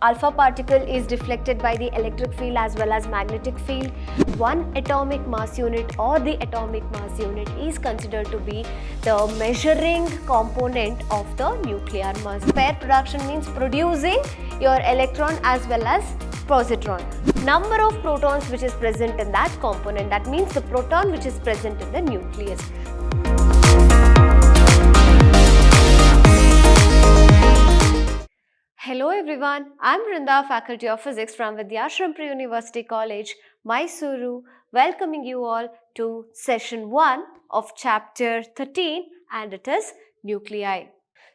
alpha particle is deflected by the electric field as well as magnetic field. One atomic mass unit or the atomic mass unit is considered to be the measuring component of the nuclear mass. Pair production means producing your electron as well as positron. Number of protons which is present in that component, that means the proton which is present in the nucleus. Hello everyone, I am Vrinda, Faculty of Physics from Vidhyaashram Pre-University College, Mysuru, welcoming you all to session 1 of chapter 13, and it is nuclei.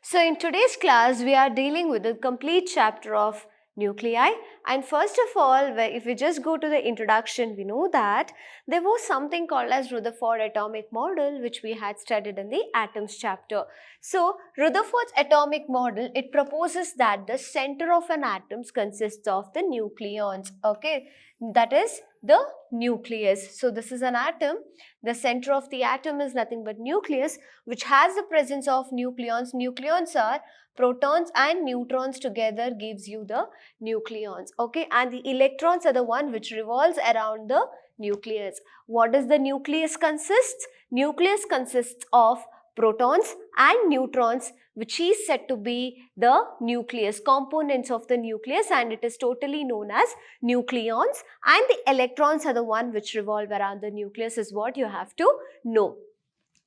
So in today's class, we are dealing with the complete chapter of nuclei, and first of all, if we just go to the introduction, we know that there was something called as Rutherford atomic model which we had studied in the atoms chapter. So Rutherford's atomic model, it proposes that the center of an atom consists of the nucleons, okay, that is the nucleus. So this is an atom, the center of the atom is nothing but nucleus, which has the presence of nucleons. Nucleons are protons and neutrons together gives you the nucleons, okay, and the electrons are the one which revolves around the nucleus. What does the nucleus consist? Nucleus consists of protons and neutrons, which is said to be the nucleus, components of the nucleus, and it is totally known as nucleons, and the electrons are the one which revolve around the nucleus is what you have to know.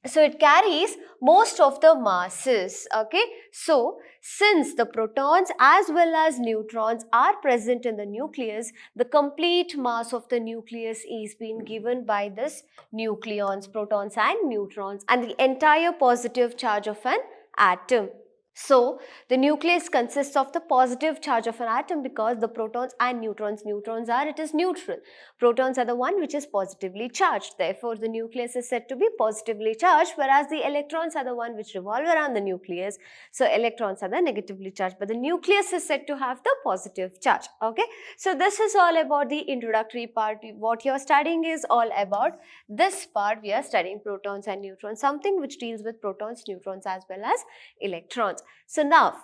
So it carries most of the masses, okay. So since the protons as well as neutrons are present in the nucleus, the complete mass of the nucleus is being given by this nucleons, protons and neutrons, and the entire positive charge of an atom. So the nucleus consists of the positive charge of an atom because the protons and neutrons are, it is neutral. Protons are the one which is positively charged. Therefore, the nucleus is said to be positively charged, whereas the electrons are the one which revolve around the nucleus. So electrons are the negatively charged, but the nucleus is said to have the positive charge, okay. So this is all about the introductory part. What you are studying is all about this part. We are studying protons and neutrons, something which deals with protons, neutrons as well as electrons. So now,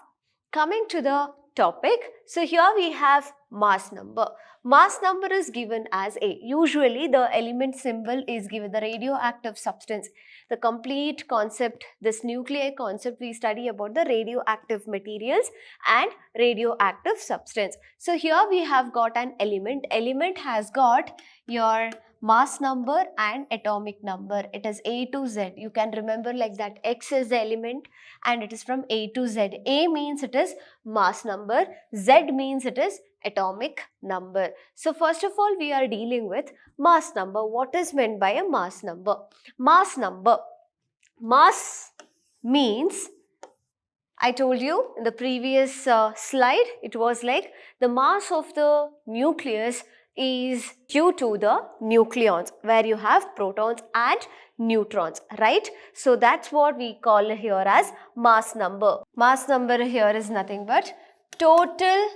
coming to the topic, so here we have mass number. Mass number is given as A. Usually the element symbol is given the radioactive substance. The complete concept, this nuclei concept, we study about the radioactive materials and radioactive substance. So here we have got an element. Element has got your mass number and atomic number. It is A to Z. You can remember like that. X is the element and it is from A to Z. A means it is mass number. Z means it is atomic number. So first of all, we are dealing with mass number. What is meant by a mass number? Mass number. Mass means, I told you in the previous slide, it was like the mass of the nucleus is due to the nucleons, where you have protons and neutrons, right? So that's what we call here as mass number. Mass number here is nothing but total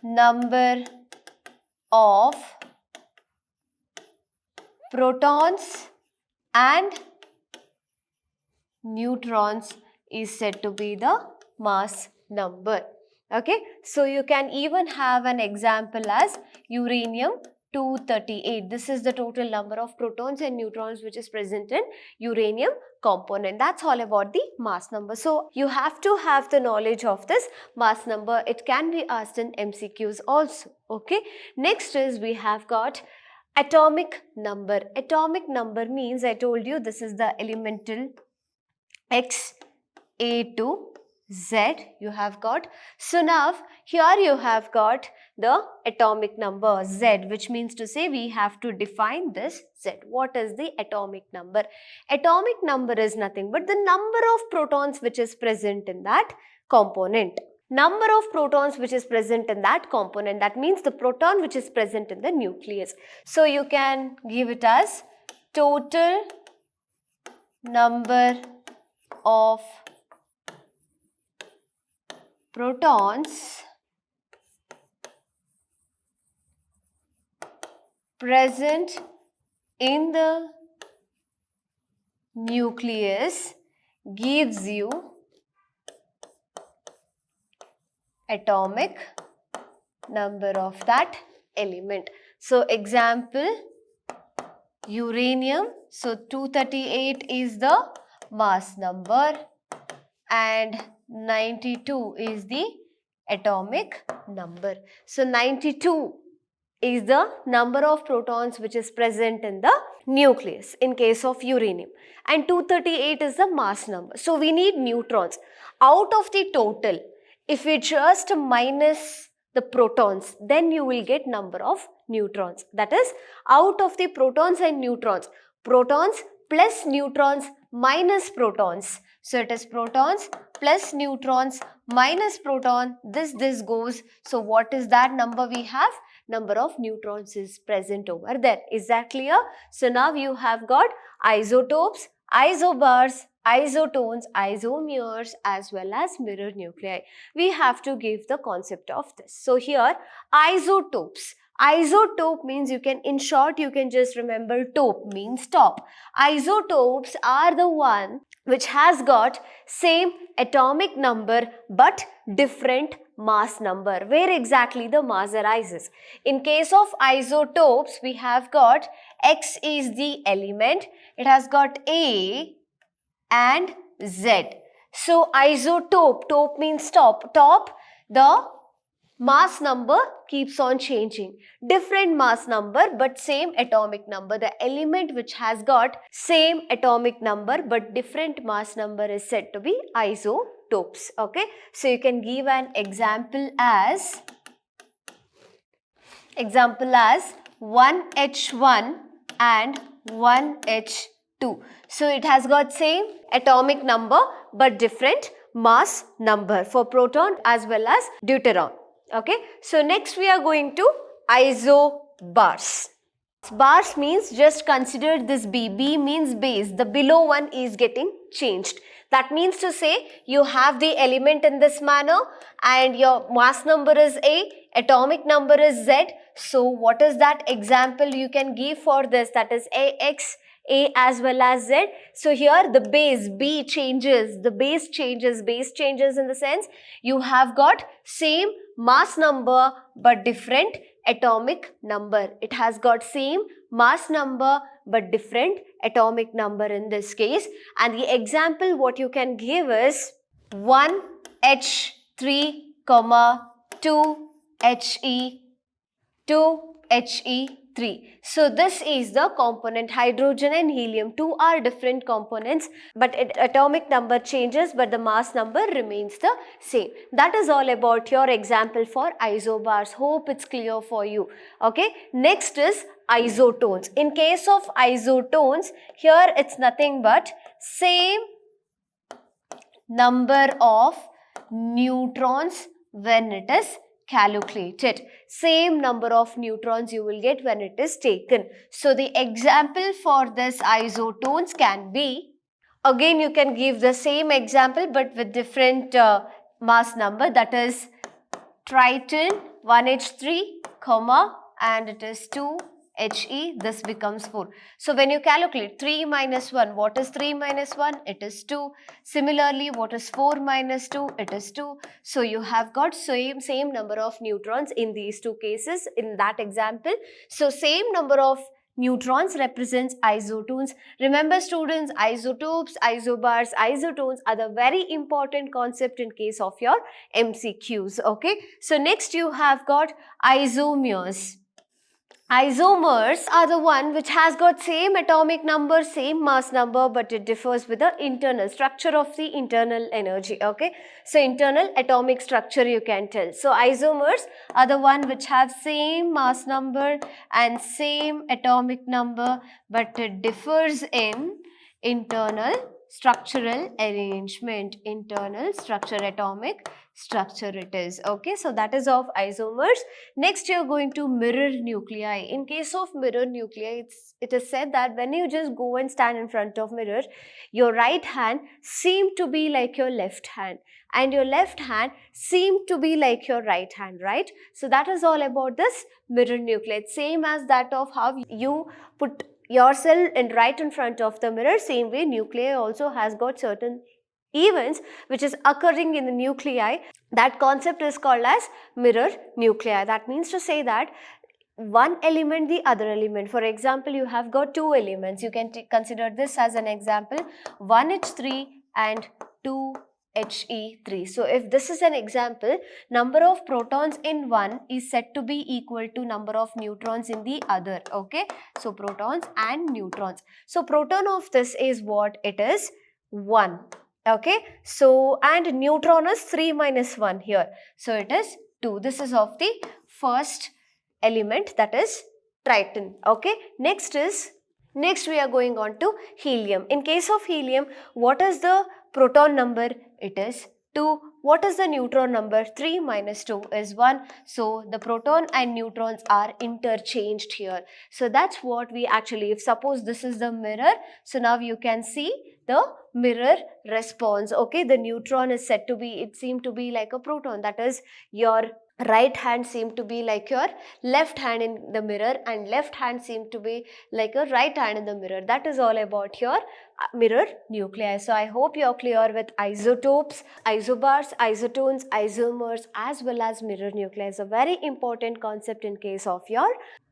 number of protons and neutrons is said to be the mass number. Okay, so you can even have an example as uranium-238. This is the total number of protons and neutrons which is present in uranium component. That's all about the mass number. So you have to have the knowledge of this mass number. It can be asked in MCQs also. Okay, next is we have got atomic number. Atomic number means, I told you, this is the elemental X, A to Z you have got. So now here you have got the atomic number Z, which means to say we have to define this Z. What is the atomic number? Atomic number is nothing but the number of protons which is present in that component. Number of protons which is present in that component, that means the proton which is present in the nucleus. So you can give it as total number of protons present in the nucleus gives you atomic number of that element. So example, uranium. So 238 is the mass number and 92 is the atomic number. So 92 is the number of protons which is present in the nucleus in case of uranium, and 238 is the mass number. So we need neutrons. Out of the total, if we just minus the protons, then you will get number of neutrons. That is, out of the protons and neutrons, protons plus neutrons minus protons. So it is protons plus neutrons minus proton, this goes. So what is that number we have? Number of neutrons is present over there. Is that clear? So now you have got isotopes, isobars, isotones, isomers as well as mirror nuclei. We have to give the concept of this. So here isotopes. Isotope means you can, in short, you can just remember tope means top. Isotopes are the one which has got same atomic number but different mass number, where exactly the mass arises. In case of isotopes, we have got X is the element, it has got A and Z. So isotope, tope means top, the mass number keeps on changing. Different mass number but same atomic number. The element which has got same atomic number but different mass number is said to be isotopes. Okay. So you can give an example as 1H1 and 1H2. So it has got same atomic number but different mass number for proton as well as deuteron. Okay, so next we are going to isobars. Bars means, just consider this B. B means base. The below one is getting changed. That means to say you have the element in this manner and your mass number is A, atomic number is Z. So what is that example you can give for this? That is AX, A as well as Z. So here the base B changes, the base changes in the sense you have got same mass number but different atomic number. It has got same mass number but different atomic number in this case. And the example what you can give is 1H3, 2He, 2He3. So this is the component. Hydrogen and helium, two are different components but atomic number changes but the mass number remains the same. That is all about your example for isobars. Hope it's clear for you. Okay. Next is isotones. In case of isotones, here it's nothing but same number of neutrons when it is calculated. Same number of neutrons you will get when it is taken. So the example for this isotones can be, again you can give the same example but with different mass number, that is triton 1H3, and it is 2He, this becomes 4. So when you calculate 3 minus 1, what is 3 minus 1? It is 2. Similarly, what is 4 minus 2? It is 2. So you have got same number of neutrons in these two cases in that example. So same number of neutrons represents isotones. Remember students, isotopes, isobars, isotones are the very important concept in case of your MCQs. Okay. So next you have got isomers. Isomers are the one which has got same atomic number, same mass number, but it differs with the internal structure of the internal energy. Okay. So internal atomic structure you can tell. So isomers are the one which have same mass number and same atomic number, but it differs in internal structural arrangement, internal structure, atomic structure it is. Okay, so that is of isomers. Next you are going to mirror nuclei. In case of mirror nuclei, it is said that when you just go and stand in front of mirror, your right hand seem to be like your left hand and your left hand seem to be like your right hand, right? So that is all about this mirror nuclei. Same as that of how you put yourself right in front of the mirror, same way nuclei also has got certain events which is occurring in the nuclei. That concept is called as mirror nuclei. That means to say that one element, the other element. For example, you have got two elements. You can consider this as an example, 1H3 and 2He3. So if this is an example, number of protons in one is said to be equal to number of neutrons in the other. Okay, so protons and neutrons. So proton of this is what it is, 1. Okay, so and neutron is 3 minus 1 here. So it is 2. This is of the first element, that is triton. Okay, next we are going on to helium. In case of helium, what is the proton number? It is 2. What is the neutron number? 3 minus 2 is 1. So the proton and neutrons are interchanged here. So that's what we actually, if suppose this is the mirror, so now you can see the mirror response. Okay, the neutron is said to be, it seemed to be like a proton, that is your right hand seemed to be like your left hand in the mirror, and left hand seemed to be like a right hand in the mirror. That is all about your mirror nuclei. So I hope you are clear with isotopes, isobars, isotones, isomers, as well as mirror nuclei. Is a very important concept in case of your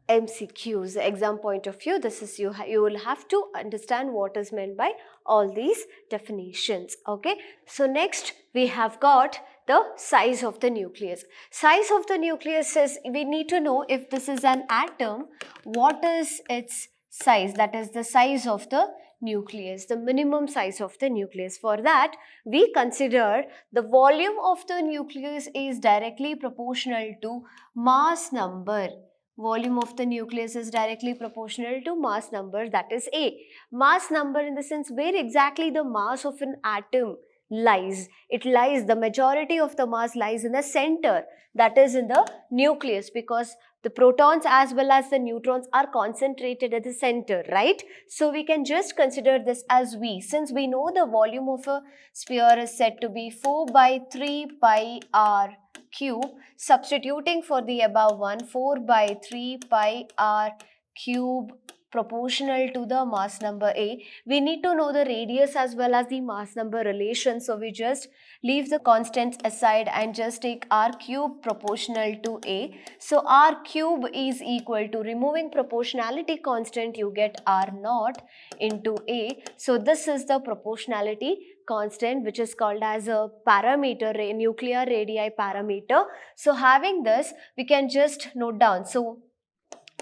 MCQs, exam point of view. This is you will have to understand what is meant by all these definitions. Okay, so next we have got the size of the nucleus. Size of the nucleus is, we need to know if this is an atom, what is its size, that is the size of the nucleus, the minimum size of the nucleus. For that, we consider the volume of the nucleus is directly proportional to mass number. Volume of the nucleus is directly proportional to mass number, that is A. Mass number in the sense where exactly the mass of an atom lies. It lies, the majority of the mass lies in the center, that is in the nucleus, because the protons as well as the neutrons are concentrated at the center, right? So we can just consider this as V. Since we know the volume of a sphere is said to be 4 by 3 pi r cube, substituting for the above one, 4 by 3 pi r cube proportional to the mass number A. We need to know the radius as well as the mass number relation. So we just leave the constants aside and just take r cube proportional to A. So r cube is equal to, removing proportionality constant, you get r naught into A. So this is the proportionality constant, which is called as a parameter, nuclear radii parameter. So having this, we can just note down. So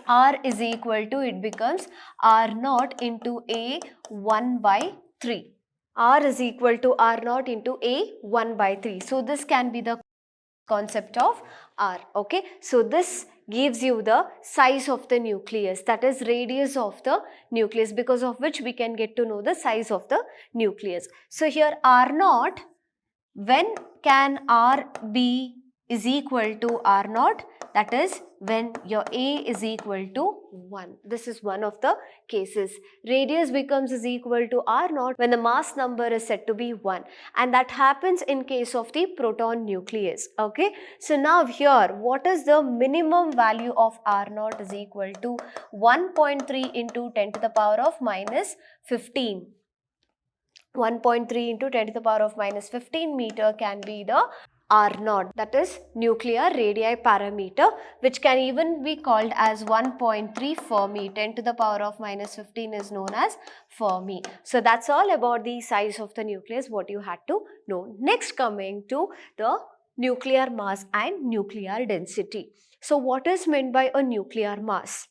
r is equal to, it becomes r naught into A 1 by 3. R is equal to r naught into A 1 by 3. So this can be the concept of R. Okay, so this gives you the size of the nucleus, that is radius of the nucleus, because of which we can get to know the size of the nucleus. So here R naught, when can R be is equal to R naught? That is when your A is equal to 1. This is one of the cases. Radius becomes is equal to R naught when the mass number is said to be 1, and that happens in case of the proton nucleus. Okay, so now here, what is the minimum value of R naught is equal to 1.3 into 10 to the power of minus 15. 1.3 into 10 to the power of minus 15 meter can be the R naught, that is nuclear radii parameter, which can even be called as 1.3 Fermi. 10 to the power of minus 15 is known as Fermi. So that's all about the size of the nucleus, what you had to know. Next, coming to the nuclear mass and nuclear density. So what is meant by a nuclear mass?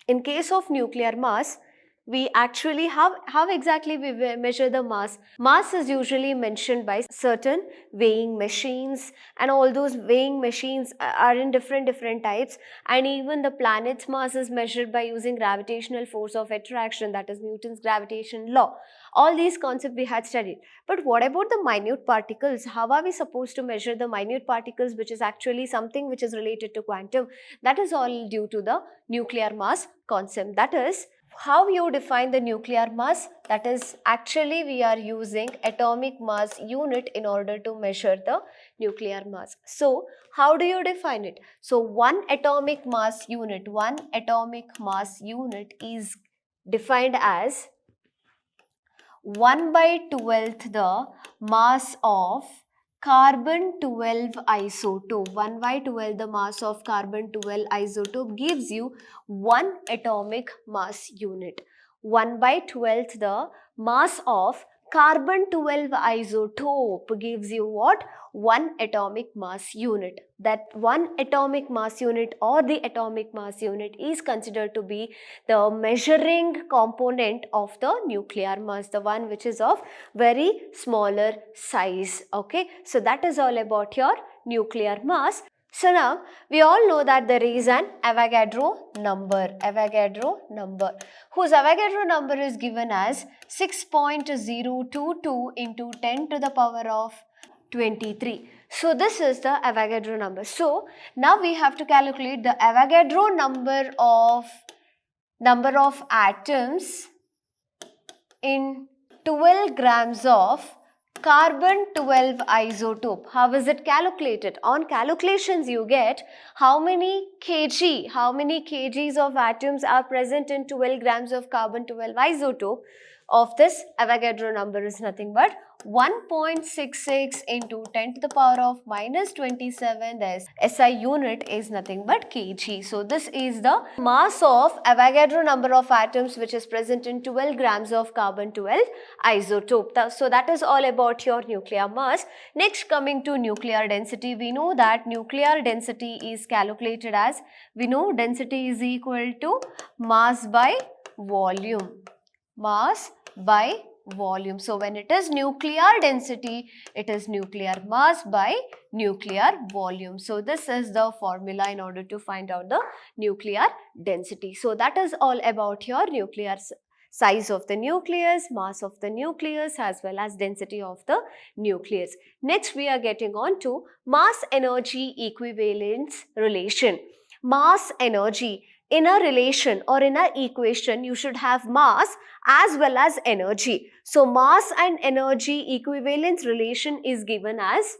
In case of nuclear mass, we actually how exactly we measure the mass. Mass is usually mentioned by certain weighing machines, and all those weighing machines are in different types, and even the planet's mass is measured by using gravitational force of attraction, that is Newton's gravitation law. All these concepts we had studied. But what about the minute particles? How are we supposed to measure the minute particles, which is actually something which is related to quantum? That is all due to the nuclear mass concept. That is, how you define the nuclear mass? That is, actually we are using atomic mass unit in order to measure the nuclear mass. So how do you define it? So one atomic mass unit is defined as 1 by 12th the mass of carbon 12 isotope. 1 by 12 the mass of carbon 12 isotope gives you 1 atomic mass unit. 1 by 12th the mass of carbon 12 isotope gives you what? 1 atomic mass unit. That 1 atomic mass unit or the atomic mass unit is considered to be the measuring component of the nuclear mass, the one which is of very smaller size. Okay, so that is all about your nuclear mass. So now we all know that there is an Avogadro number, whose Avogadro number is given as 6.022 into 10 to the power of 23. So this is the Avogadro number. So now we have to calculate the Avogadro number of atoms in 12 grams of carbon 12 isotope. How is it calculated? On calculations you get how many kgs of atoms are present in 12 grams of carbon 12 isotope. Of this, Avogadro number is nothing but 1.66 into 10 to the power of minus 27. The SI unit is nothing but kg. So this is the mass of Avogadro number of atoms which is present in 12 grams of carbon 12 isotope. So that is all about your nuclear mass. Next, coming to nuclear density, we know that nuclear density is calculated as, we know density is equal to mass by volume. Mass by volume. So when it is nuclear density, it is nuclear mass by nuclear volume. So this is the formula in order to find out the nuclear density. So that is all about your nuclear size of the nucleus, mass of the nucleus, as well as density of the nucleus. Next we are getting on to mass energy equivalence relation. Mass energy. In a relation or in a equation, you should have mass as well as energy. So mass and energy equivalence relation is given as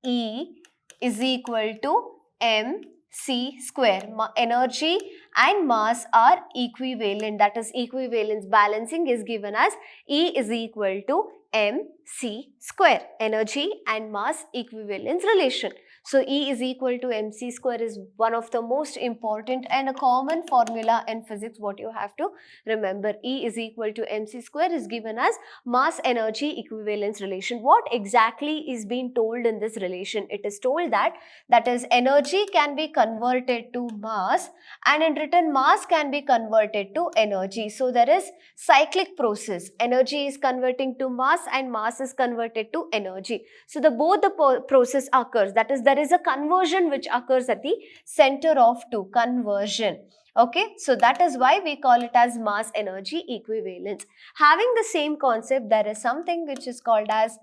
E is equal to mc square. Energy and mass are equivalent, that is equivalence balancing is given as E is equal to mc square. Energy and mass equivalence relation. So E is equal to mc square is one of the most important and a common formula in physics what you have to remember. E is equal to mc square is given as mass energy equivalence relation. What exactly is being told in this relation? It is told that is energy can be converted to mass and in return mass can be converted to energy. So there is cyclic process. Energy is converting to mass and mass is converted to energy. So both the process occurs, that is there is a conversion which occurs at the center of two, conversion. Okay, so that is why we call it as mass energy equivalence. Having the same concept, there is something which is called as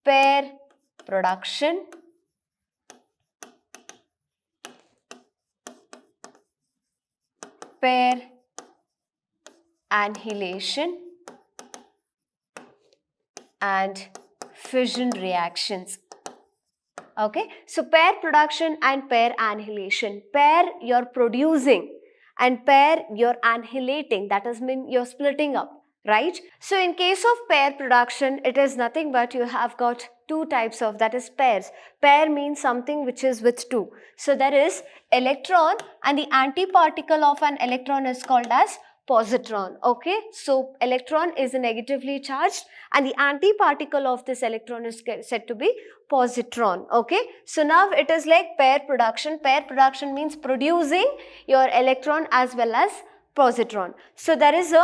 pair production, pair annihilation and fission reactions. Okay, so pair production and pair annihilation. Pair you're producing and pair you're annihilating, that is mean you're splitting up, right? So in case of pair production, it is nothing but you have got two types of, that is pairs. Pair means something which is with two. So there is electron and the antiparticle of an electron is called as positron. Okay, so electron is negatively charged and the antiparticle of this electron is said to be positron. Okay, so now it is like pair production. Pair production means producing your electron as well as positron. So there is a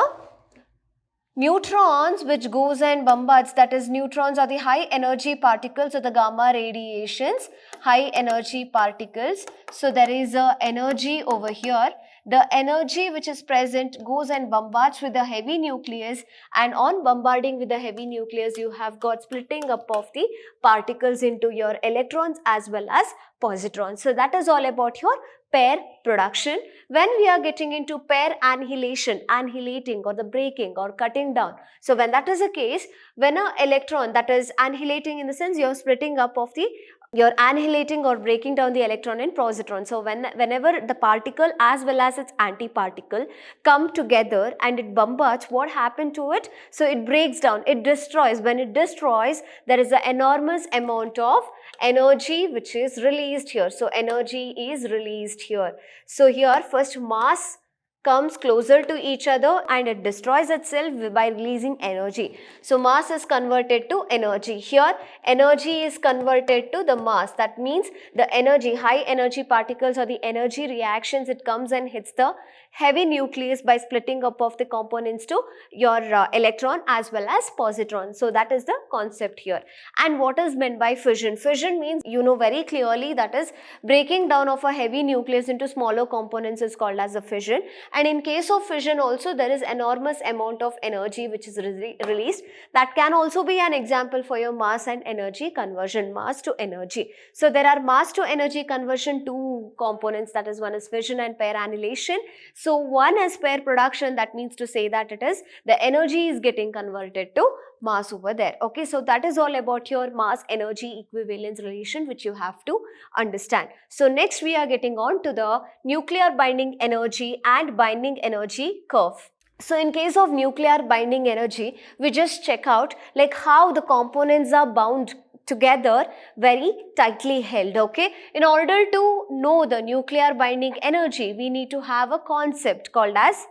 neutrons which goes and bombards, that is neutrons are the high energy particles or the gamma radiations, high energy particles. So there is a energy over here. The energy which is present goes and bombards with the heavy nucleus, and on bombarding with the heavy nucleus you have got splitting up of the particles into your electrons as well as positrons. So that is all about your pair production. When we are getting into pair annihilation, annihilating or the breaking or cutting down. So when that is the case, when an electron, that is annihilating in the sense you are splitting up of the you're annihilating or breaking down the electron and positron. So whenever the particle as well as its antiparticle come together and it bombards, what happened to it? So it breaks down, it destroys. When it destroys, there is an enormous amount of energy which is released here. So energy is released here. So here first mass comes closer to each other and it destroys itself by releasing energy. So mass is converted to energy. Here energy is converted to the mass. That means the energy, high energy particles or the energy reactions, it comes and hits the heavy nucleus by splitting up of the components to your electron as well as positron. So that is the concept here. And what is meant by fission? Fission means, you know very clearly, that is breaking down of a heavy nucleus into smaller components is called as a fission. And in case of fission also, there is enormous amount of energy which is released. That can also be an example for your mass and energy conversion, mass to energy. So there are mass to energy conversion, two components, that is one is fission and pair annihilation. So one is pair production, that means to say that it is the energy is getting converted to mass over there. Okay, so that is all about your mass energy equivalence relation which you have to understand. So next we are getting on to the nuclear binding energy and binding energy curve. So in case of nuclear binding energy, we just check out like how the components are bound together, very tightly held. Okay, in order to know the nuclear binding energy, we need to have a concept called as,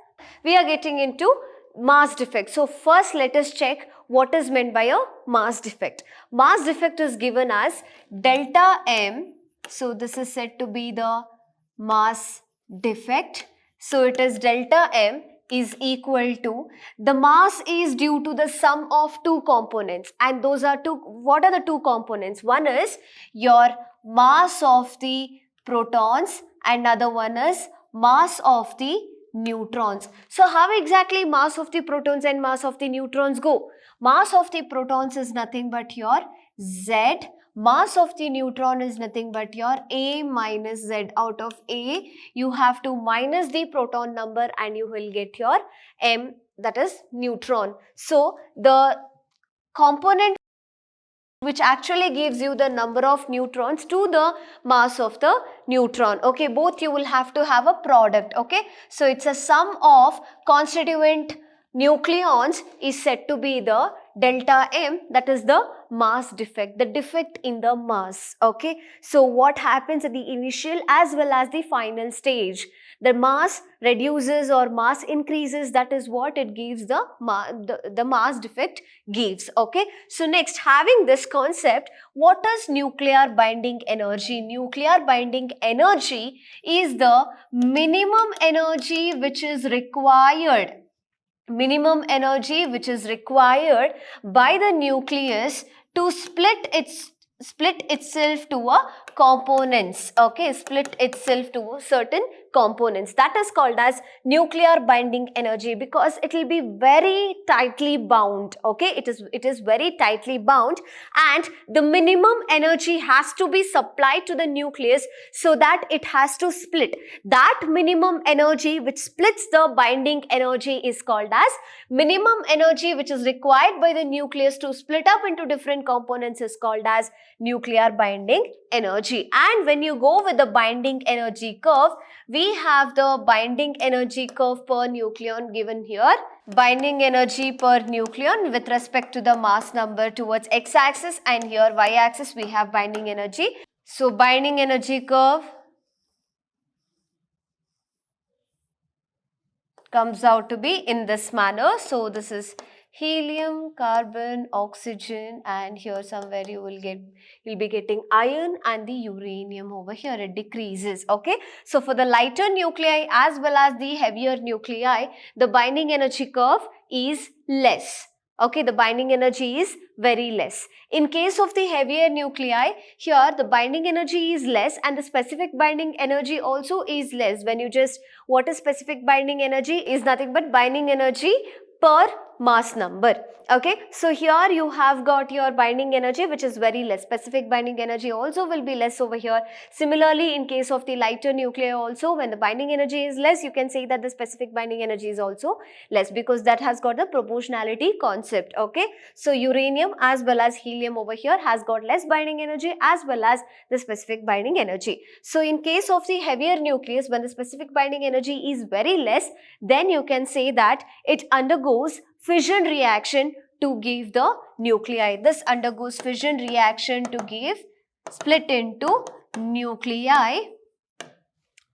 we are getting into mass defect. So first let us check what is meant by a mass defect. Mass defect is given as delta M. So this is said to be the mass defect. So it is delta M is equal to, the mass is due to the sum of two components, and those are two. What are the two components? One is your mass of the protons and another one is mass of the neutrons. So how exactly mass of the protons and mass of the neutrons go? Mass of the protons is nothing but your Z. Mass of the neutron is nothing but your A minus Z. Out of A, you have to minus the proton number and you will get your M, that is neutron. So the component which actually gives you the number of neutrons to the mass of the neutron. Okay, both you will have to have a product. Okay, so it's a sum of constituent nucleons is said to be the delta M, that is the mass defect, the defect in the mass. Okay, so what happens at the initial as well as the final stage? The mass reduces or mass increases, that is what it gives the mass defect gives. Okay, so next, having this concept, what is nuclear binding energy? Nuclear binding energy is the minimum energy which is required, minimum energy which is required by the nucleus to split itself to a components. Okay, split itself to certain components. That is called as nuclear binding energy, because it will be very tightly bound. Okay, it is very tightly bound, and the minimum energy has to be supplied to the nucleus so that it has to split. That minimum energy which splits the binding energy is called as minimum energy which is required by the nucleus to split up into different components is called as nuclear binding energy. And when you go with the binding energy curve, we have the binding energy curve per nucleon given here. Binding energy per nucleon with respect to the mass number towards x-axis, and here y-axis we have binding energy. So binding energy curve comes out to be in this manner. So this is helium, carbon, oxygen, and here somewhere you'll be getting iron and the uranium over here. It decreases. Okay, so for the lighter nuclei as well as the heavier nuclei, the binding energy curve is less. Okay, the binding energy is very less. In case of the heavier nuclei, here the binding energy is less and the specific binding energy also is less. When you just, what is specific binding energy? Is nothing but binding energy per mass number. Okay, so here you have got your binding energy, which is very less. Specific binding energy also will be less over here. Similarly, in case of the lighter nuclei also, when the binding energy is less, you can say that the specific binding energy is also less, because that has got the proportionality concept. Okay, so uranium as well as helium over here has got less binding energy as well as the specific binding energy. So in case of the heavier nucleus, when the specific binding energy is very less, then you can say that it undergoes fission reaction to give the nuclei. This undergoes fission reaction to give split into nuclei,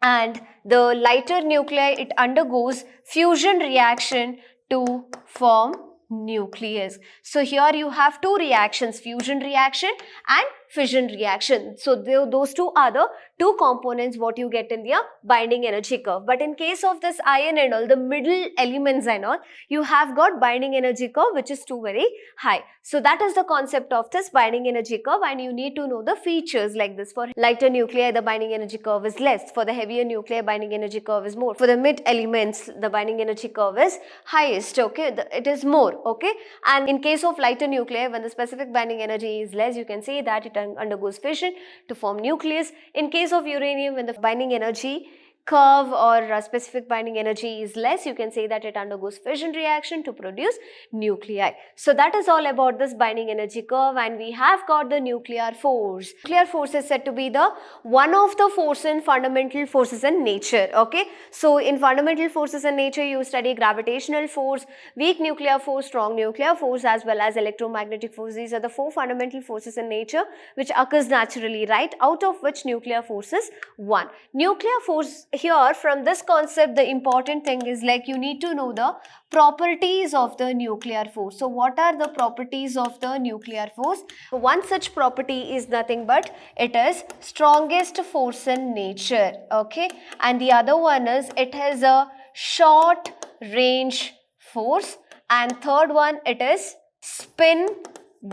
and the lighter nuclei, it undergoes fusion reaction to form nucleus. So here you have two reactions, fusion reaction and fission reaction. So those two are the two components what you get in the binding energy curve. But in case of this iron and all, the middle elements and all, you have got binding energy curve which is too very high. So that is the concept of this binding energy curve, and you need to know the features like this. For lighter nuclei, the binding energy curve is less. For the heavier nuclei, binding energy curve is more. For the mid elements, the binding energy curve is highest. Okay, it is more. Okay, and in case of lighter nuclei, when the specific binding energy is less, you can say that it undergoes fission to form nucleus. In case of uranium, when the binding energy curve or specific binding energy is less, you can say that it undergoes fission reaction to produce nuclei. So that is all about this binding energy curve, and we have got the nuclear force. Nuclear force is said to be the one of the force in fundamental forces in nature. Okay, so in fundamental forces in nature, you study gravitational force, weak nuclear force, strong nuclear force, as well as electromagnetic force. These are the four fundamental forces in nature which occurs naturally, right? Out of which nuclear force is one. Nuclear force, here from this concept, the important thing is like you need to know the properties of the nuclear force. So what are the properties of the nuclear force? One such property is nothing but it is strongest force in nature. Okay, and the other one is it has a short range force, and third one, it is spin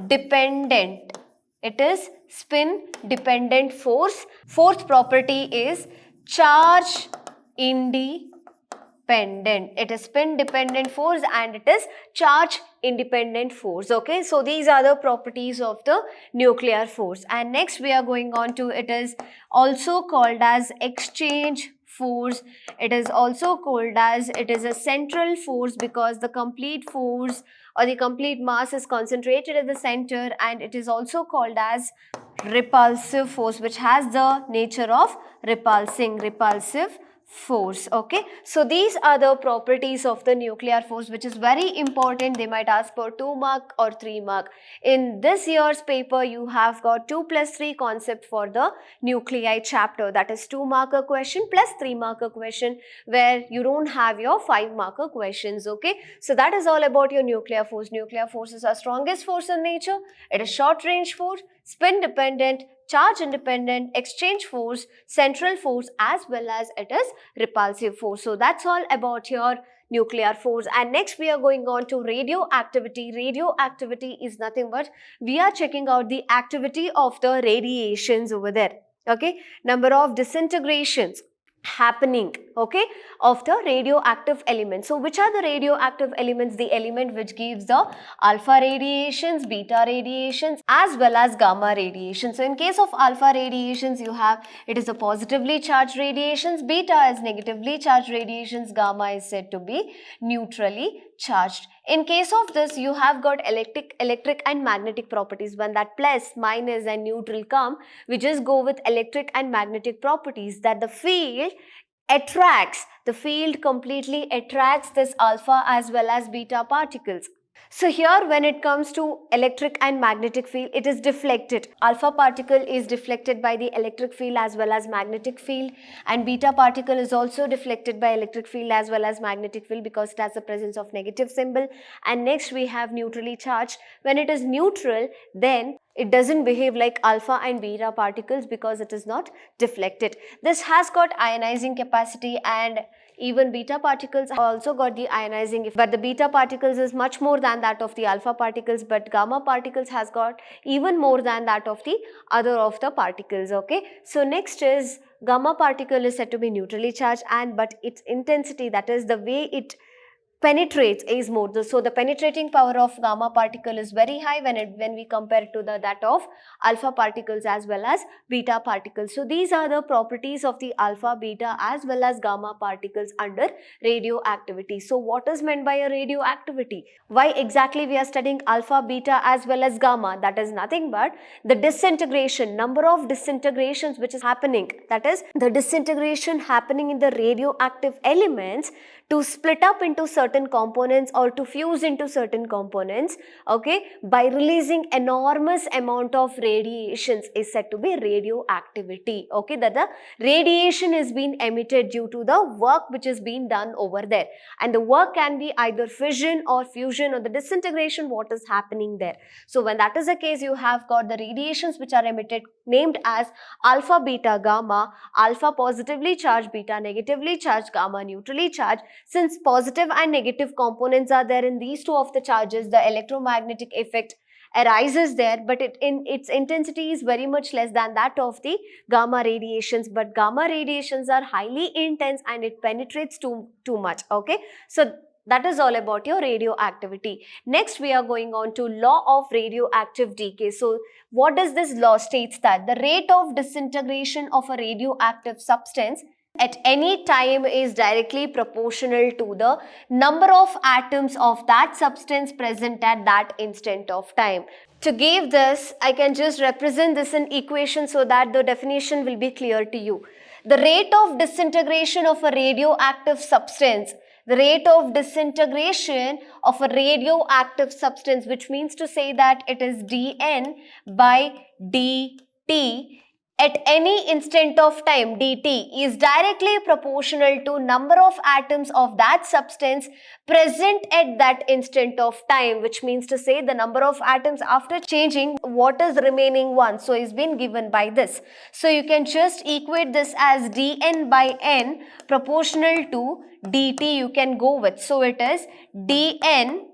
dependent. It is spin dependent force. Fourth property is charge independent. It is spin dependent force and it is charge independent force. Okay, so these are the properties of the nuclear force. And next we are going on to, it is also called as exchange force. It is also called as, it is a central force because the complete force or the complete mass is concentrated at the center, and it is also called as repulsive force, which has the nature of repulsive force. Okay, so these are the properties of the nuclear force, which is very important. They might ask for 2 mark or 3 mark. In this year's paper, you have got 2 plus 3 concept for the nuclei chapter. That is 2 marker question plus 3 marker question, where you don't have your 5 marker questions. Okay, so that is all about your nuclear force. Nuclear force is our strongest force in nature. It is short range force, spin dependent, charge independent, exchange force, central force, as well as it is repulsive force. So that's all about your nuclear force. And next we are going on to radioactivity. Radioactivity is nothing but we are checking out the activity of the radiations over there. Okay, number of disintegrations happening, okay, of the radioactive elements. So which are the radioactive elements? The element which gives the alpha radiations, beta radiations, as well as gamma radiations. So in case of alpha radiations, you have, it is a positively charged radiations, beta is negatively charged radiations, gamma is said to be neutrally charged. In case of this, you have got electric and magnetic properties. When that plus, minus and neutral come, we just go with electric and magnetic properties, that the field attracts, the field completely attracts this alpha as well as beta particles. So here when it comes to electric and magnetic field, it is deflected. Alpha particle is deflected by the electric field as well as magnetic field, and beta particle is also deflected by electric field as well as magnetic field because it has the presence of negative symbol. And next we have neutrally charged. When it is neutral, then it doesn't behave like alpha and beta particles because it is not deflected. This has got ionizing capacity, and even beta particles also got the ionizing effect, but the beta particles is much more than that of the alpha particles, but gamma particles has got even more than that of the other of the particles. Okay, so next is gamma particle is said to be neutrally charged, and but its intensity, that is the way it penetrates is more. So the penetrating power of gamma particle is very high when we compare it to that of alpha particles as well as beta particles. So these are the properties of the alpha, beta as well as gamma particles under radioactivity. So what is meant by a radioactivity? Why exactly we are studying alpha, beta as well as gamma? That is nothing but the disintegration, number of disintegrations which is happening, that is the disintegration happening in the radioactive elements to split up into certain components or to fuse into certain components, okay, by releasing enormous amount of radiations is said to be radioactivity, okay, that the radiation is being emitted due to the work which is being done over there, and the work can be either fission or fusion or the disintegration what is happening there. So when that is the case, you have got the radiations which are emitted named as alpha, beta, gamma, alpha positively charged, beta negatively charged, gamma neutrally charged. Since positive and negative components are there in these two of the charges, the electromagnetic effect arises there, but its intensity is very much less than that of the gamma radiations. But gamma radiations are highly intense and it penetrates too much, okay. So that is all about your radioactivity. Next, we are going on to law of radioactive decay. So what does this law states? That the rate of disintegration of a radioactive substance at any time is directly proportional to the number of atoms of that substance present at that instant of time. To give this, I can just represent this in equation so that the definition will be clear to you. The rate of disintegration of a radioactive substance, the rate of disintegration of a radioactive substance, which means to say that it is dN by dt at any instant of time, dt is directly proportional to number of atoms of that substance present at that instant of time, which means to say the number of atoms after changing what is remaining one. So is been given by this. So you can just equate this as dN by n proportional to dt you can go with. So it is dN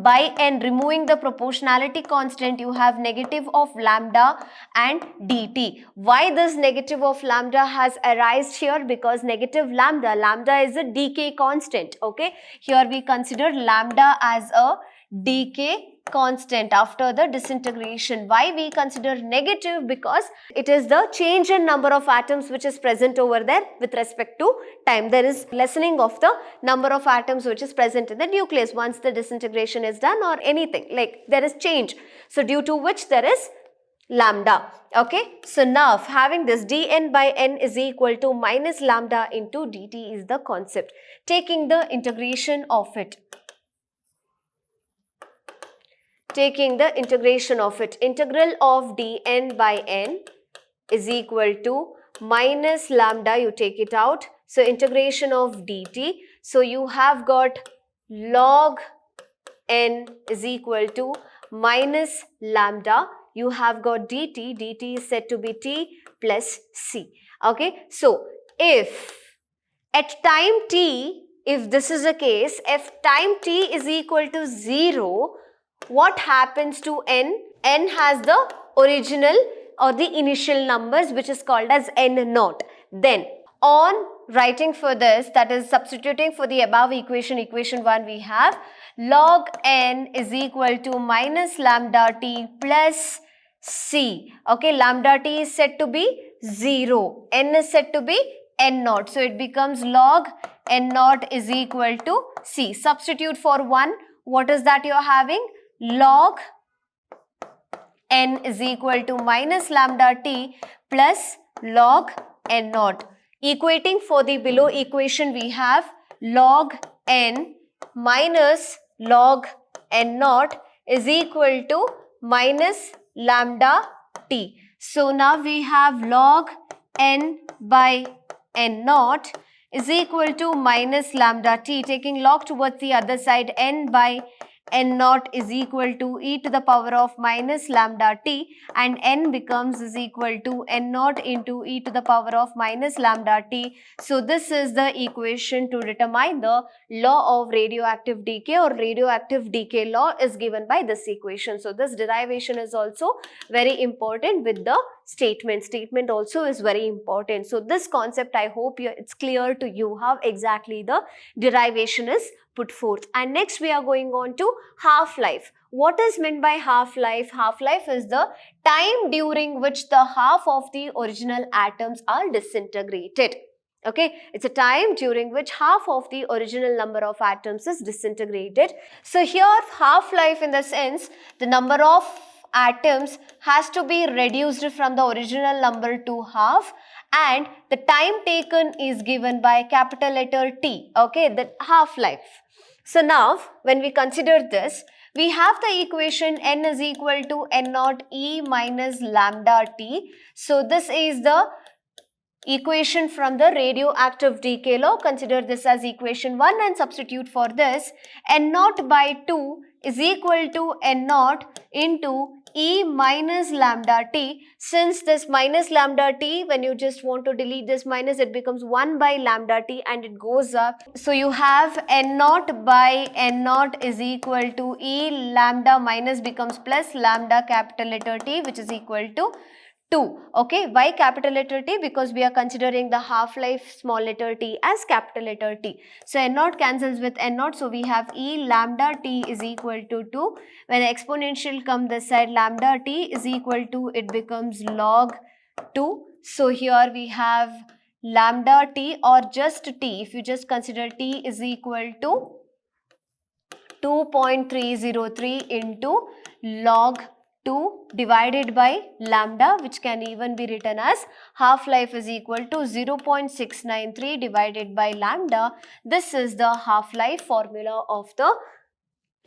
by n, removing the proportionality constant, you have negative of lambda and dt. Why this negative of lambda has arisen here? Because negative lambda is a decay constant, okay. Here we consider lambda as a decay constant after the disintegration. Why we consider negative? Because it is the change in number of atoms which is present over there with respect to time. There is lessening of the number of atoms which is present in the nucleus once the disintegration is done, or anything like there is change. So due to which there is lambda, okay. So now having this dN by n is equal to minus lambda into dt is the concept. Taking the integration of it. Taking the integration of it, integral of dN by n is equal to minus lambda, you take it out. So integration of dt. So you have got log n is equal to minus lambda. You have got dt is said to be t plus c. Okay. So if at time t, if this is the case, if time t is equal to 0, what happens to n? N has the original or the initial numbers which is called as n naught. Then on writing for this, that is substituting for the above equation, equation 1, we have log n is equal to minus lambda t plus c. Okay, lambda t is said to be 0, n is said to be n naught. So it becomes log n naught is equal to c. Substitute for 1, what is that you are having? Log n is equal to minus lambda t plus log n naught. Equating for the below equation, we have log n minus log n naught is equal to minus lambda t. So now we have log n by n naught is equal to minus lambda t. Taking log towards the other side, n by n naught is equal to e to the power of minus lambda t, and n becomes is equal to n naught into e to the power of minus lambda t. So this is the equation to determine the law of radioactive decay, or radioactive decay law is given by this equation. So this derivation is also very important with the statement. Statement also is very important. So this concept, I hope it's clear to you how exactly the derivation is put forth. And next we are going on to half-life. What is meant by half-life? Half-life is the time during which the half of the original atoms are disintegrated. Okay, it's a time during which half of the original number of atoms is disintegrated. So here half-life, in the sense, the number of atoms has to be reduced from the original number to half, and the time taken is given by capital letter T. Okay, the half-life. So now when we consider this, we have the equation n is equal to n naught E minus lambda T. So this is the equation from the radioactive decay law. Consider this as equation 1 and substitute for this. N naught by 2 is equal to N naught into E minus lambda T. Since this minus lambda T, when you just want to delete this minus, it becomes 1 by lambda T and it goes up. So you have N naught by N naught is equal to E lambda minus becomes plus lambda capital letter T, which is equal to 2. Okay, why capital letter T? Because we are considering the half-life small letter t as capital letter T. So N naught cancels with N naught, so we have E lambda T is equal to 2. When exponential comes this side, lambda T is equal to, it becomes log 2. So here we have lambda T, or just T, if you just consider T, is equal to 2.303 into log 2 divided by lambda, which can even be written as half-life is equal to 0.693 divided by lambda. This is the half-life formula of the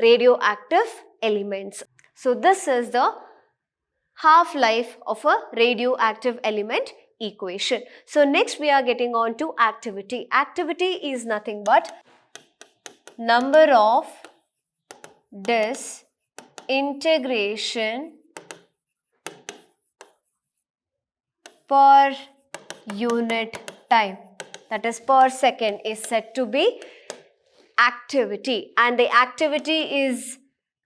radioactive elements. So this is the half-life of a radioactive element equation. So next we are getting on to activity. Activity is nothing but number of disintegration per unit time, that is per second, is said to be activity, and the activity is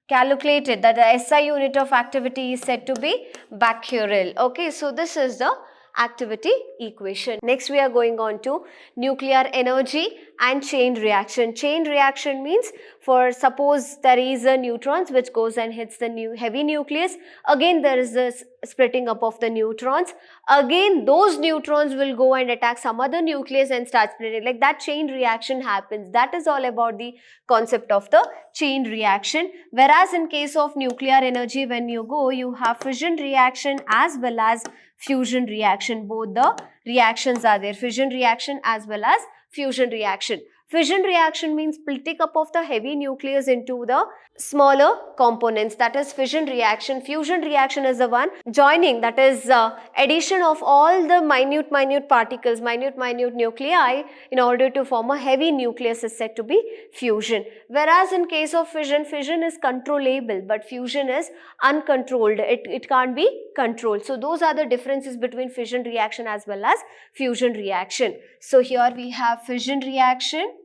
calculated, that the SI unit of activity is said to be becquerel. Okay, so this is the activity equation. Next we are going on to nuclear energy and chain reaction. Chain reaction means, for suppose there is a neutrons which goes and hits the heavy nucleus, again there is this splitting up of the neutrons, again those neutrons will go and attack some other nucleus and start splitting, like that chain reaction happens. That is all about the concept of the chain reaction. Whereas in case of nuclear energy, when you go, you have fission reaction as well as fusion reaction. Both the reactions are there, fission reaction as well as fusion reaction. Fission reaction means splitting up of the heavy nucleus into the smaller components, that is fission reaction. Fusion reaction is the one joining, that is addition of all the minute particles, minute nuclei in order to form a heavy nucleus is said to be fusion. Whereas in case of fission, fission is controllable but fusion is uncontrolled, it can't be controlled. So those are the differences between fission reaction as well as fusion reaction. So here we have fission reaction,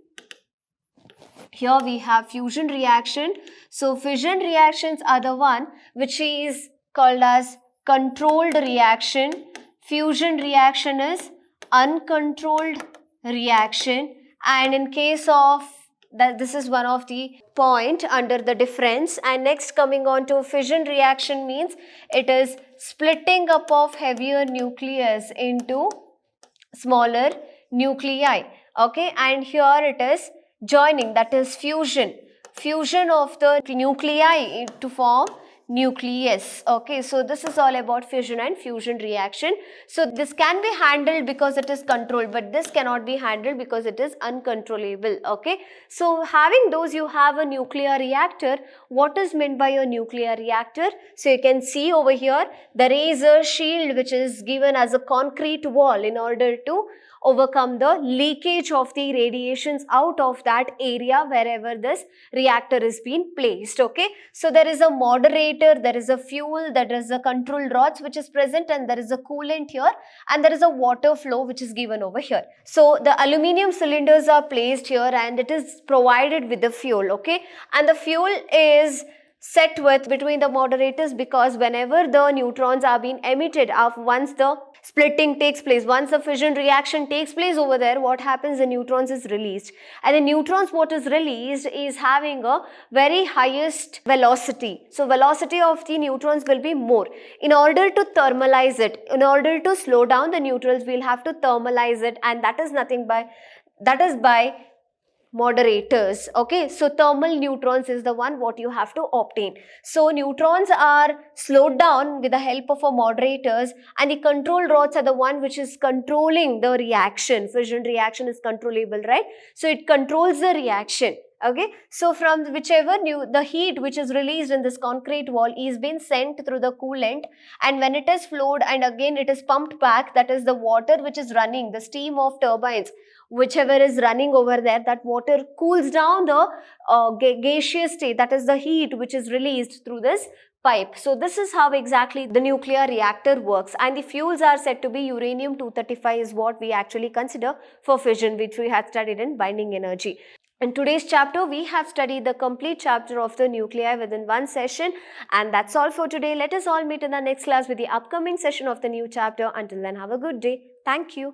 here we have fusion reaction. So fission reactions are the one which is called as controlled reaction. Fusion reaction is uncontrolled reaction. And in case of that, this is one of the point under the difference. And next, coming on to fission reaction means it is splitting up of heavier nucleus into smaller nuclei. Okay, and here it is joining, that is fusion of the nuclei to form nucleus. Okay, so this is all about fission and fusion reaction. So this can be handled because it is controlled, but this cannot be handled because it is uncontrollable. Okay, so having those, you have a nuclear reactor. What is meant by a nuclear reactor? So you can see over here there is a shield which is given as a concrete wall in order to overcome the leakage of the radiations out of that area wherever this reactor is being placed. Okay, so there is a moderator, there is a fuel, there is a control rods which is present, and there is a coolant here, and there is a water flow which is given over here. So the aluminium cylinders are placed here and it is provided with the fuel. Okay, and the fuel is set with between the moderators, because whenever the neutrons are being emitted, once the splitting takes place, once the fission reaction takes place over there, what happens, the neutrons is released, and the neutrons what is released is having a very highest velocity. So velocity of the neutrons will be more. In order to thermalize it, in order to slow down the neutrons, we'll have to thermalize it, and that is by moderators. Okay, so thermal neutrons is the one what you have to obtain. So neutrons are slowed down with the help of a moderators, and the control rods are the one which is controlling the reaction. Fission reaction is controllable, right? So it controls the reaction. Okay, so from whichever the heat which is released in this concrete wall is being sent through the coolant, and when it is flowed and again it is pumped back, that is the water which is running, the steam of turbines whichever is running over there, that water cools down the gaseous state, that is the heat which is released through this pipe. So this is how exactly the nuclear reactor works, and the fuels are said to be uranium-235 is what we actually consider for fission, which we had studied in binding energy. In today's chapter, we have studied the complete chapter of the nuclei within one session, and that's all for today. Let us all meet in the next class with the upcoming session of the new chapter. Until then, have a good day. Thank you.